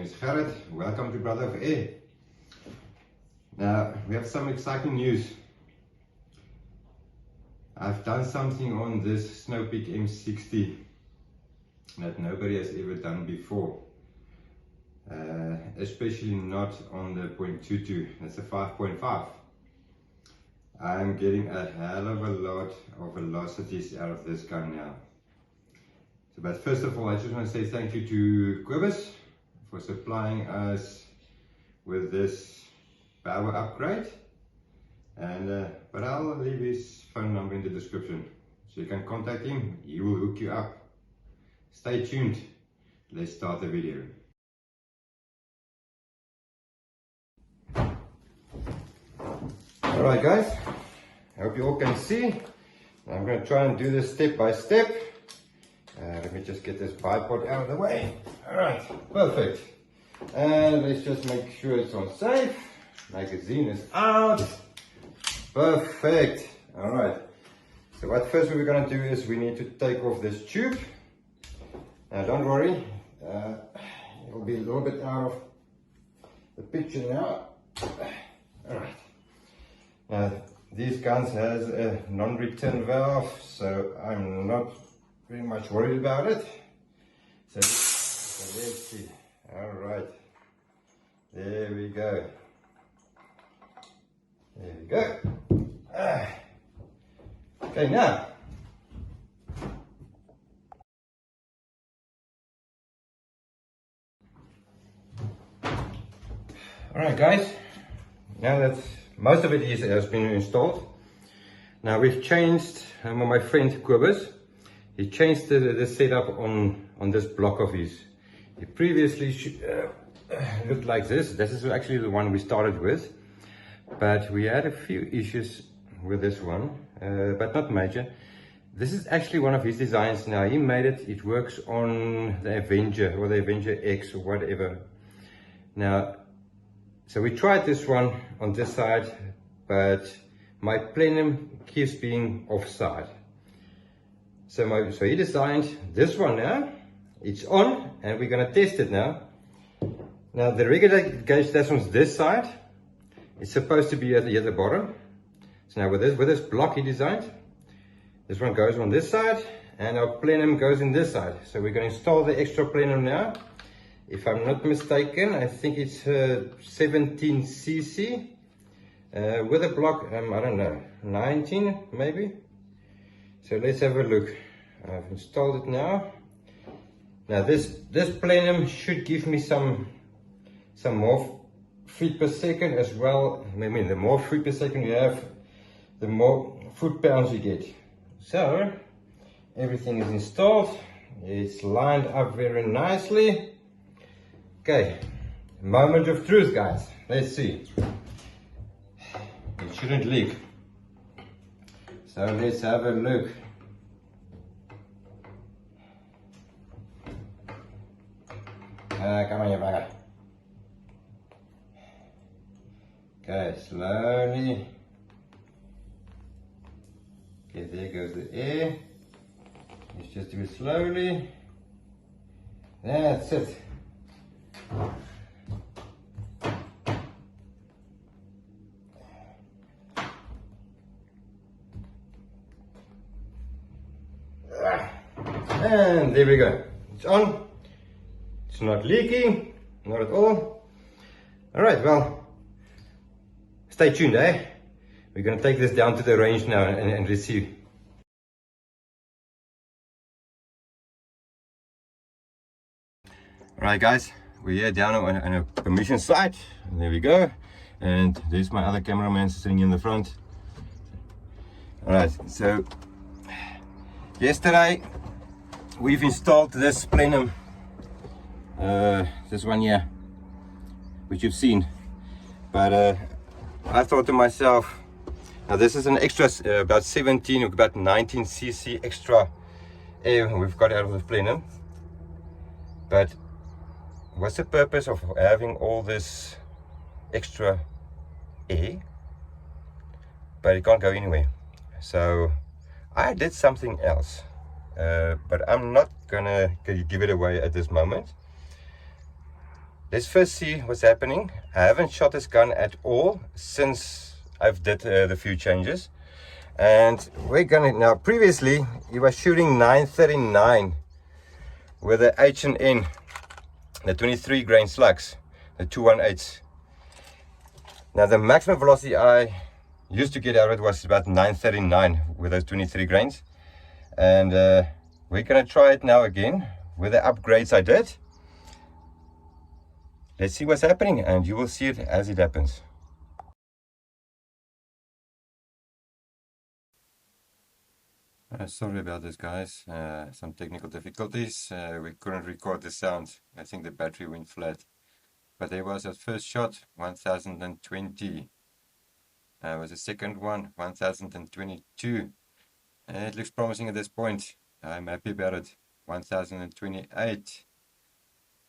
is Gerrit. Welcome to Brother of Air. Now, we have some exciting news. I've done something on this Snowpeak M60 that nobody has ever done before. Especially not on the 0.22, that's a 5.5. I'm getting a hell of a lot of velocities out of this gun now. So, but first of all, I just want to say thank you to Kobus for supplying us with this power upgrade. And but I'll leave his phone number in the description, so you can contact him. He will hook you up. Stay tuned. Let's start the video. Alright guys, I hope you all can see. I'm going to try and do this step by step. Let me just get this bipod out of the way. Alright, perfect. And let's just make sure it's on safe. Magazine is out. Perfect. Alright. So what first we're going to do is we need to take off this tube. Now don't worry, it will be a little bit out of the picture now. Alright. Now these guns has a non-return valve, so I'm not very much worried about it. So let's see. Alright. There we go. There we go. Okay, now. Alright guys, now that most of it has been installed, now we've changed, my friend Kobus, he changed the setup on this block of his. It previously looked like this. This is actually the one we started with, but we had a few issues with this one, but not major. This is actually one of his designs now. He made it, it works on the Avenger or the Avenger X or whatever. Now, so we tried this one on this side, but my Plenum keeps being offside. So he designed this one now. It's on, and we're gonna test it now. Now the regular gauge that's on this side, it's supposed to be at the bottom. So now with this block he designed, this one goes on this side, and our Plenum goes in this side. So we're gonna install the extra Plenum now. If I'm not mistaken, I think it's 17 cc with a block, I don't know, 19 maybe. So let's have a look. I've installed it now. Now this Plenum should give me some more feet per second as well. I mean, the more feet per second you have, the more foot-pounds you get. So everything is installed. It's lined up very nicely. Okay, moment of truth, guys. Let's see. It shouldn't leak. So let's have a look. Come on, you bugger. Okay, slowly. Okay, there goes the air. Let's just do it slowly. That's it. And there we go. It's on. It's not leaking, not at all. Alright, well, stay tuned, eh? We're going to take this down to the range now and receive. Alright guys, we're here down on a permission site. And there we go. And there's my other cameraman sitting in the front. Alright, so yesterday we've installed this Plenum, this one here, which you've seen. But I thought to myself, now this is an extra about 17 or about 19 cc extra air we've got out of the Plenum. But what's the purpose of having all this extra air, but it can't go anywhere? So I did something else, but I'm not gonna give it away at this moment. Let's first see what's happening. I haven't shot this gun at all since I've did the few changes. And we're gonna, now previously he was shooting 939 with the H&N, the 23 grain slugs, the 218s. Now the maximum velocity I used to get out of it was about 939 with those 23 grains. And we're gonna try it now again with the upgrades I did. Let's see what's happening, and you will see it as it happens. Sorry about this, guys. Some technical difficulties. We couldn't record the sound. I think the battery went flat. But there was that first shot, 1020. Was the second one, 1022. It looks promising at this point. I'm happy about it. 1028.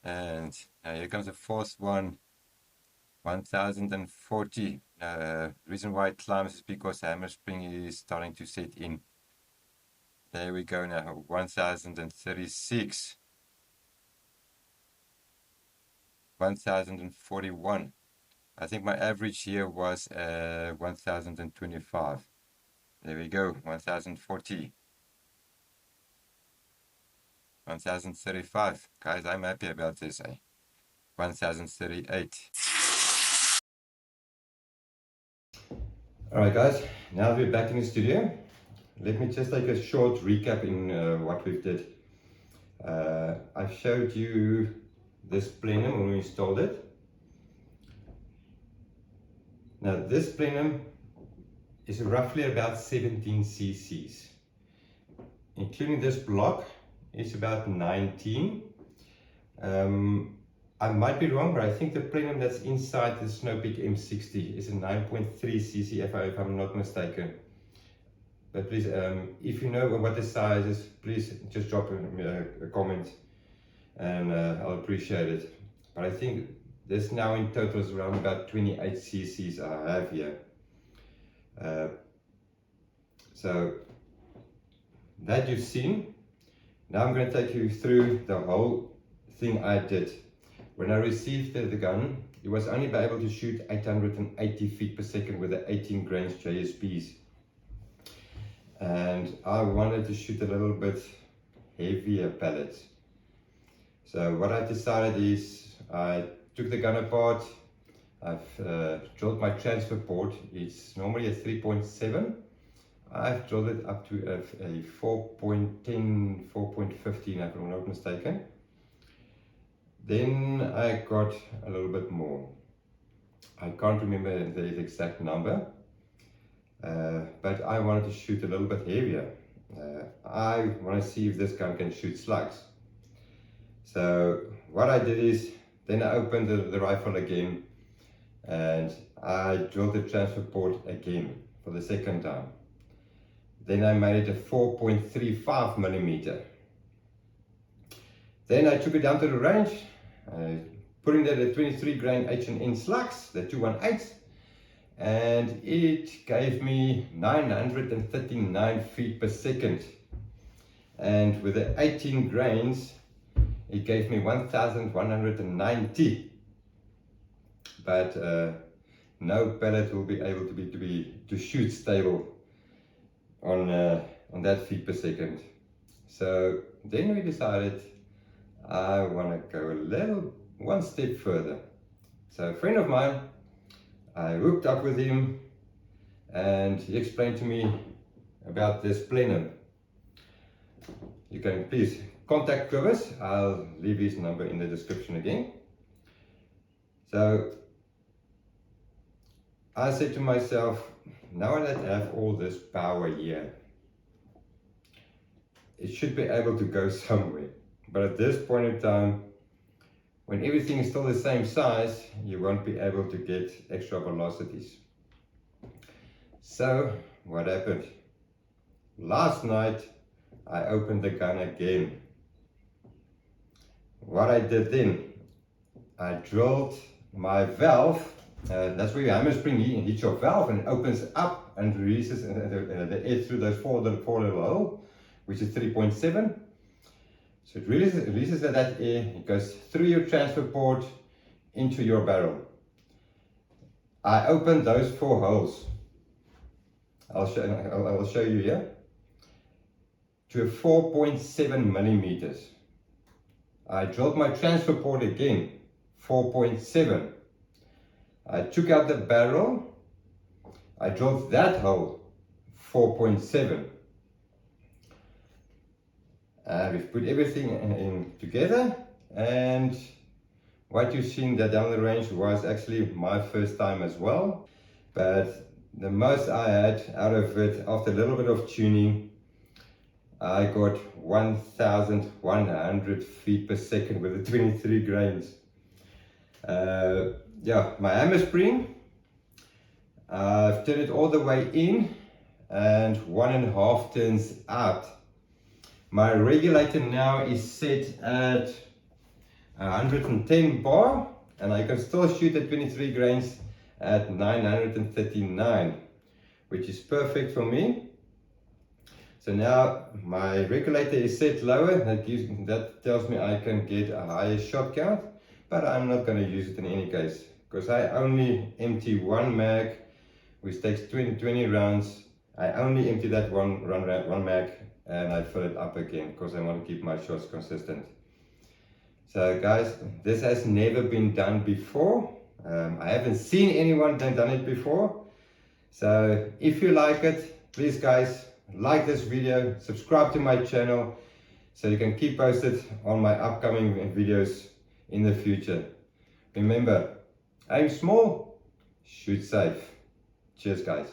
And here comes the fourth one, 1040. Reason why it climbs is because the hammer spring is starting to set in. There we go now, 1036. 1041. I think my average here was 1025. There we go, 1040. 1035. Guys, I'm happy about this, 1038. Alright guys, now we're back in the studio. Let me just take a short recap in what we did. I showed you this plenum when we installed it. Now this plenum is roughly about 17 cc's. Including this block, it's about 19. I might be wrong, but I think the plenum that's inside the Snowpeak M60 is a 9.3 cc if I'm not mistaken. But please, if you know what the size is, please just drop a comment and I'll appreciate it. But I think this now in total is around about 28 cc's I have here. So that you've seen. Now I'm going to take you through the whole thing I did. When I received the gun, it was only able to shoot 880 feet per second with the 18 grains JSPs. And I wanted to shoot a little bit heavier pellets. So what I decided is I took the gun apart. I've drilled my transfer port. It's normally a 3.7. I've drilled it up to a 4.10, 4.15 if I'm not mistaken. Then I got a little bit more. I can't remember the exact number. But I wanted to shoot a little bit heavier. I want to see if this gun can shoot slugs. So what I did is, then I opened the rifle again and I drilled the transfer port again for the second time. Then I made it a 4.35 millimeter. Then I took it down to the range, put in there the 23 grain H&N slugs, the 218s. And it gave me 939 feet per second, and with the 18 grains it gave me 1190, but no pellet will be able to shoot stable on that feet per second. So then we decided I want to go one step further. So a friend of mine, I hooked up with him and he explained to me about this plenum. You can please contact Kobus. I'll leave his number in the description again. So I said to myself, now that I have all this power here, it should be able to go somewhere. But at this point in time, when everything is still the same size, you won't be able to get extra velocities. So what happened? Last night I opened the gun again. What I did then, I drilled my valve. That's where your hammer spring hits your valve and it opens up and releases the air through those four little hole, which is 3.7. So it releases that air, it goes through your transfer port, into your barrel. I opened those 4 holes. I will show you here. To a 4.7 millimeters. I drilled my transfer port again, 4.7. I took out the barrel. I drilled that hole, 4.7. We've put everything in together, and what you've seen that down the range was actually my first time as well. But the most I had out of it, after a little bit of tuning, I got 1,100 feet per second with the 23 grains. Yeah, my hammer spring, I've turned it all the way in and 1.5 turns out. My regulator now is set at 110 bar, and I can still shoot at 23 grains at 939, which is perfect for me. So now my regulator is set lower. That tells me I can get a higher shot count, but I'm not going to use it in any case, because I only empty one mag, which takes 20 rounds. I only empty that one mag, and I fill it up again because I want to keep my shots consistent. So guys, this has never been done before. I haven't seen anyone done it before. So if you like it, please guys, like this video, subscribe to my channel so you can keep posted on my upcoming videos in the future. Remember, aim small, shoot safe. Cheers guys.